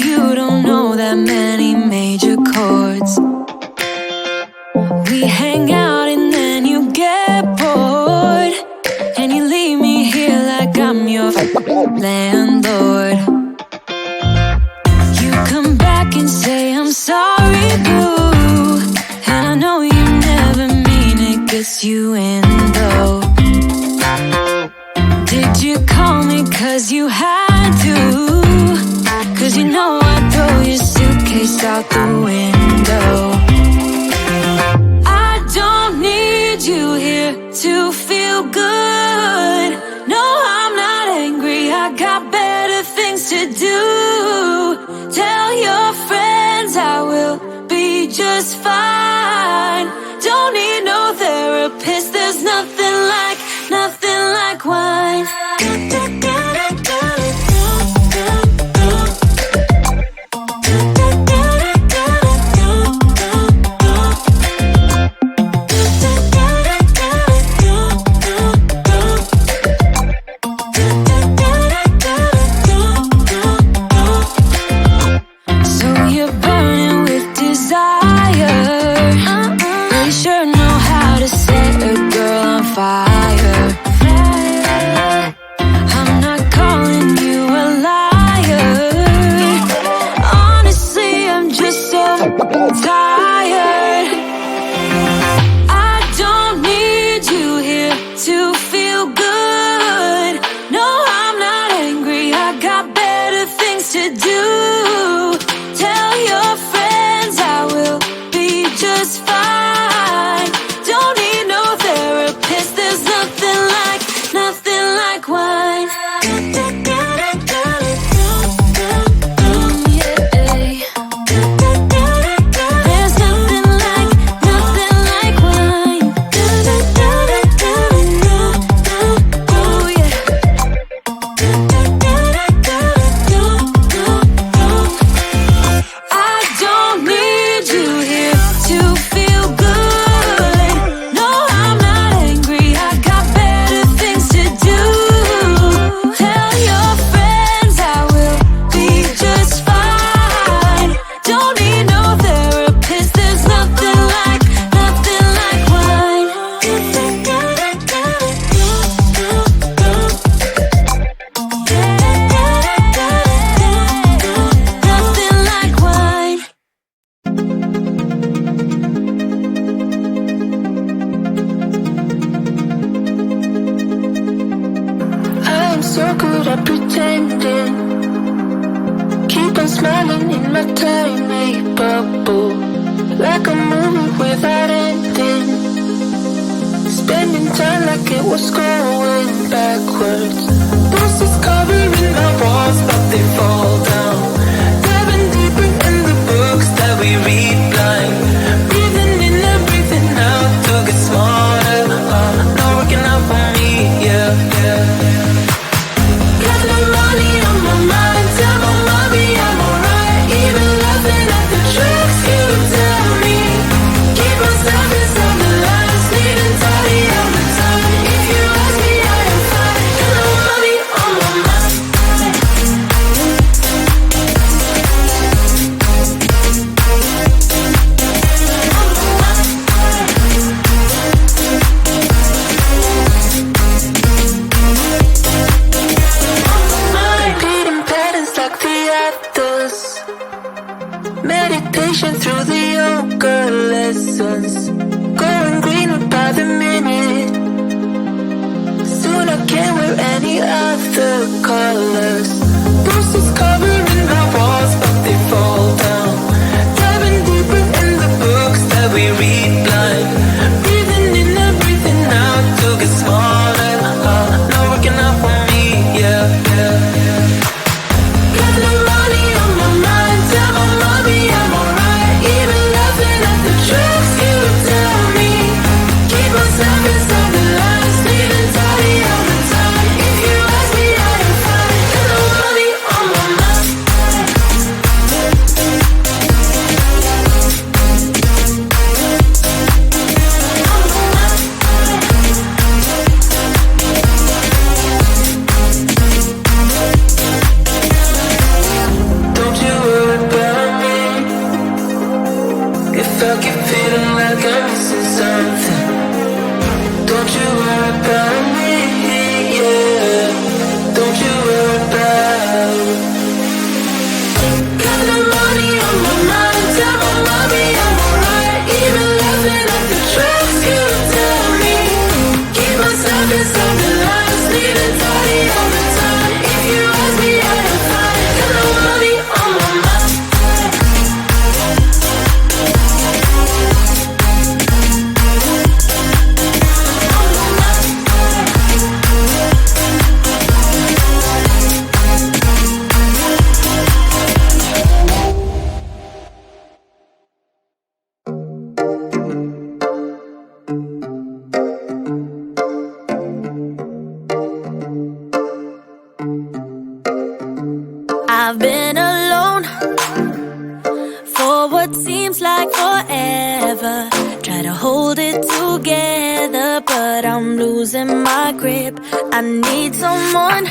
you don't know that many major chords. We hang out and then you get bored, and you leave me here like I'm your landlord. You come back and say I'm sorry, boo, and I know you never mean it, gets you in though. Did you call me cause you had to? Cause you know I'd throw your suitcase out the window. I don't need you here to feel good. No, I'm not angry, I got better things to do. Tell your friends I will be just fine. Don't need no therapist, there's nothing like wine. got the money on my mind. Tell my mommy I'm alright. Even laughing at the tricks you tell me. Keep myself inside the lines, leaving tidy all the time. If you ask me, I am fine. Got no money on my mind. I've been alone for what seems like forever. Try to hold it together, but I'm losing my grip. I need someone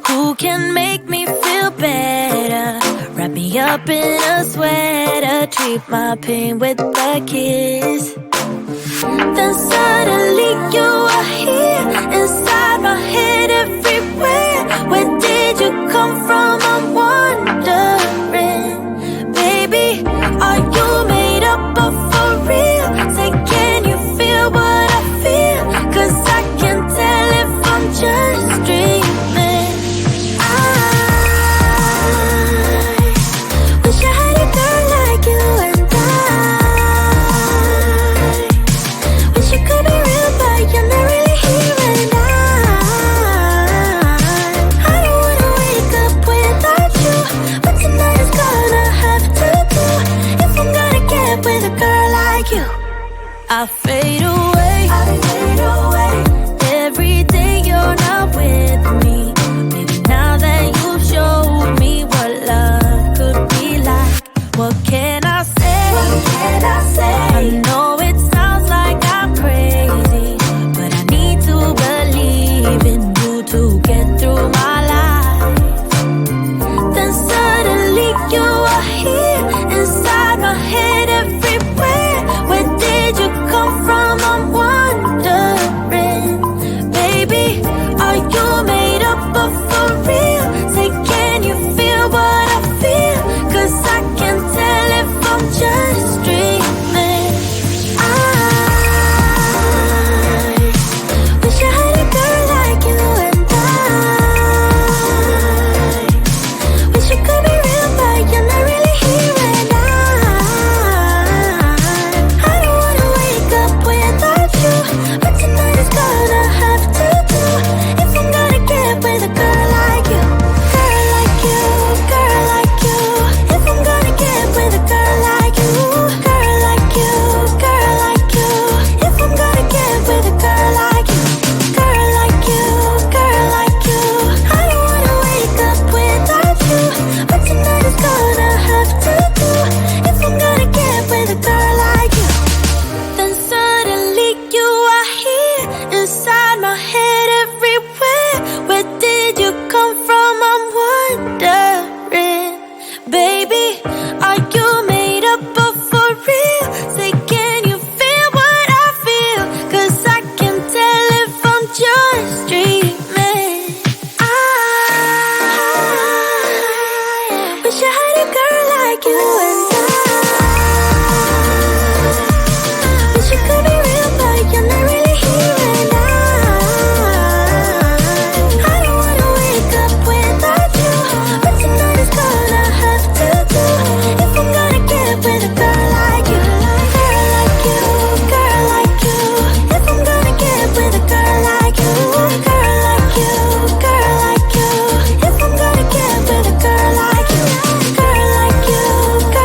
who can make me feel better. Wrap me up in a sweater, treat my pain with a kiss. Then suddenly you are here, inside my head everywhere. Where did you come from? I'm wondering. Baby, are you made up of for real? Say, can you feel what I feel? 'Cause I can tell if I'm just dreaming. I wish I had a girl like you, and wish you could be real, but you're not really here. And I don't wanna wake up without you, but tonight is gonna have to do. If I'm gonna get with a girl like you, I fade away, every day you're not with me. Maybe now that you've showed me what love could be like, what can I say? I know it sounds like I'm crazy, but I need to believe in you to get through my life. Then suddenly you are here, inside my head everywhere. Where did you come from? I'm wondering. Baby, are you made up of for real? Say, can you feel what I feel? 'Cause I can tell if I'm just dreaming. I wish I had a girl like you, and wish you could be real, but you're not really here. And I don't wanna wake up without you, but tonight is gonna have to do. If I'm gonna get with a girl like you, girl like you, girl like you. If I'm gonna get with a girl like you, girl like you, girl like you. If I'm gonna get with a girl like you, girl like you, girl like you. I don't wanna wake up without you, but tonight is gonna have to do. If I'm gonna get with a girl like you. Then suddenly you are here, inside my head everywhere. Where did you come from? I'm wondering. Baby, are you made up of for real? Say, can you feel what I feel? 'Cause I can tell if I'm just dreaming. I wish I had a girl like you, and wish you could be real, but you're not really here. And I don't wanna wake up without you, but tonight is gonna have to do. If I'm gonna get with a girl like you, girl like you, girl like you. If I'm gonna get with a girl like you, girl like you, girl like you. If I'm gonna get with a girl like you, girl like you, girl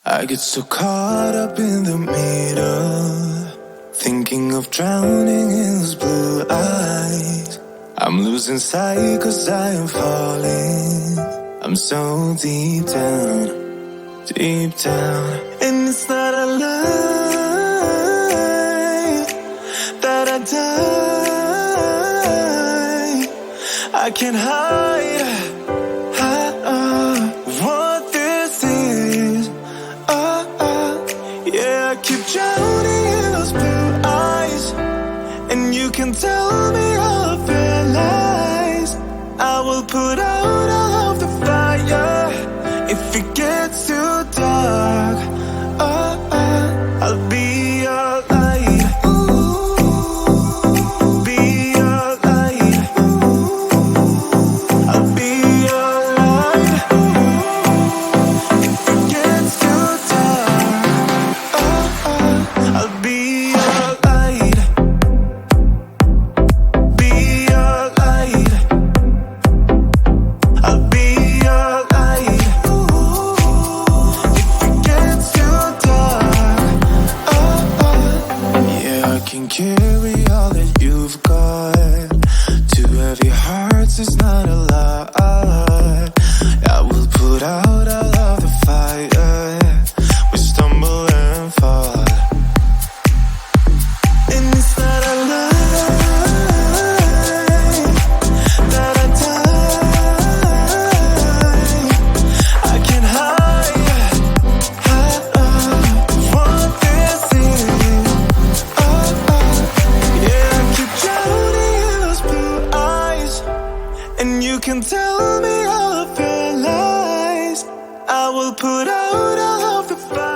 I get so caught up in the middle, thinking of drowning in those blue eyes. I'm losing sight 'cause I am falling. I'm so deep down, deep down. And it's not a lie that I die. I can't hide what this is. Yeah, I keep drowning in those blue eyes, and you can tell me all of your lies. I will put out all of the fire if it gets too dark. I'll be your light. Be your light. I'll be your light. If it gets too dark, I'll be your light. Be your light. I'll be your light. If it gets too dark, yeah, I can carry all that you've got. Two heavy hearts is not a lot. I will put out all of the fire. We stumble and fall. And it's not a lie that I die. I can't hide what this is. Yeah, I keep drowning in those blue eyes, and you can tell me all of your lies. I will put out all of the fire.